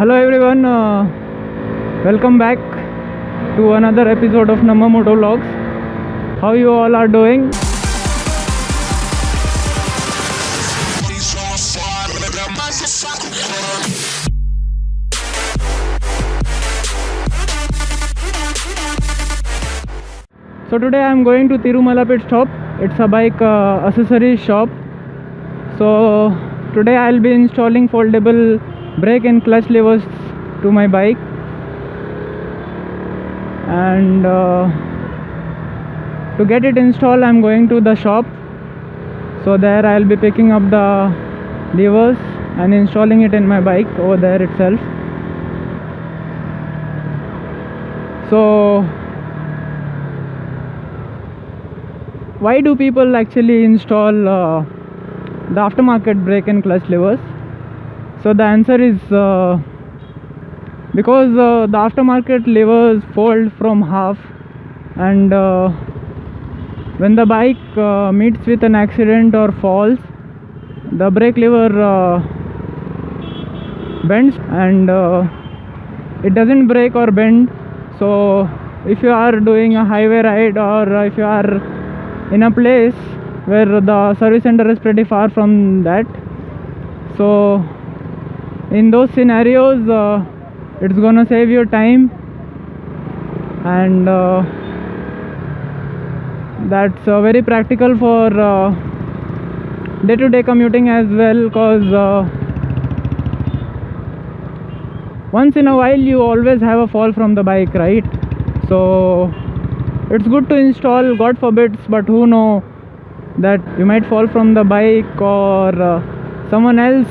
Hello everyone, welcome back to another episode of Namma Moto Vlogs. How you all are doing? So today I am going to Tirumala pit stop. It's a bike accessories shop. So today I'll be installing foldable brake and clutch levers to my bike, and to get it installed I'm going to the shop. So there I'll be picking up the levers and installing it in my bike over there itself. So why do people actually install the aftermarket brake and clutch levers? So the answer is because the aftermarket levers fold from half, and when the bike meets with an accident or falls, the brake lever bends, and it doesn't break or bend. So if you are doing a highway ride, or if you are in a place where the service center is pretty far from that, so in those scenarios it's gonna save you time, and that's very practical for day-to-day commuting as well, because once in a while you always have a fall from the bike, right? So it's good to install, God forbids, but who know that you might fall from the bike, or someone else,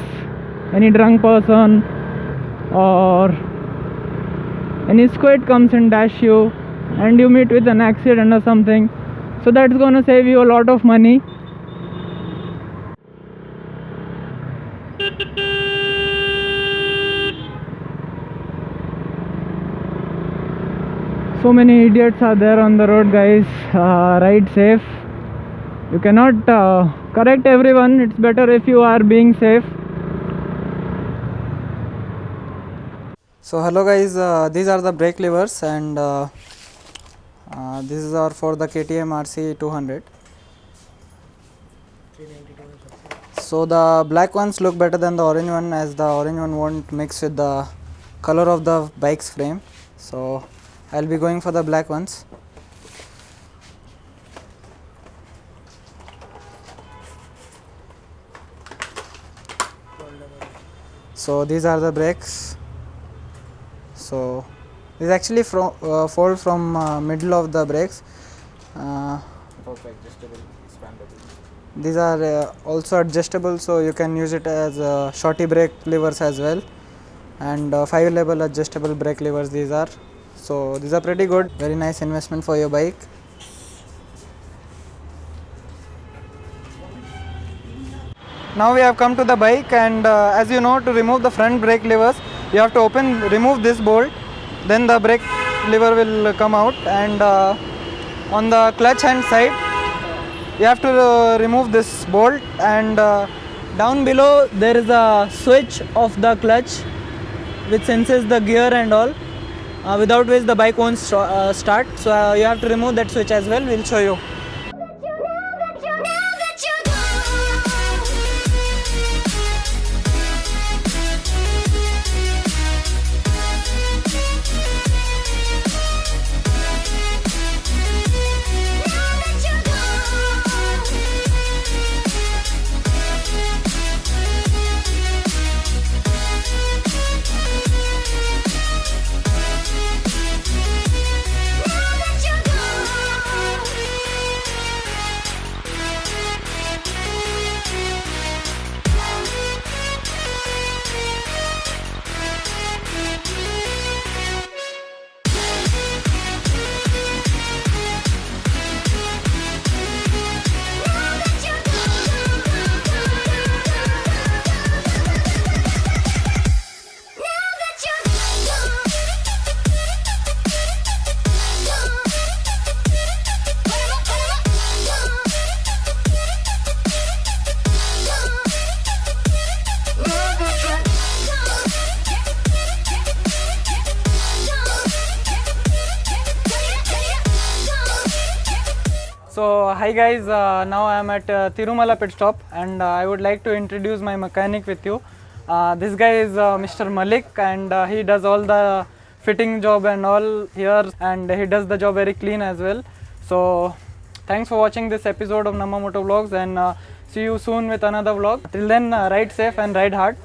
any drunk person or any squid comes and dash you, and you meet with an accident or something. So that's gonna save you a lot of money. So many idiots are there on the road, guys. Ride safe. You cannot correct everyone. It's better if you are being safe. So hello guys, these are the brake levers, and this is our for the KTM RC 200. So the black ones look better than the orange one, as the orange one won't mix with the color of the bike's frame. So I'll be going for the black ones. So these are the brakes. So this actually fold from middle of the brakes. These are also adjustable, so you can use it as shorty brake levers as well, and 5 level adjustable brake levers these are. So these are pretty good, very nice investment for your bike. Now we have come to the bike, and as you know, to remove the front brake levers you have to remove this bolt, then the brake lever will come out, and on the clutch hand side you have to remove this bolt, and down below there is a switch of the clutch which senses the gear and all, without which the bike won't start. So you have to remove that switch as well. We'll show you. hi guys, now I am at Tirumala pit stop, and I would like to introduce my mechanic with you. This guy is Mr. Malik, and he does all the fitting job and all here, and he does the job very clean as well. So thanks for watching this episode of Namma Moto Vlogs, and see you soon with another vlog. Till then, ride safe and ride hard.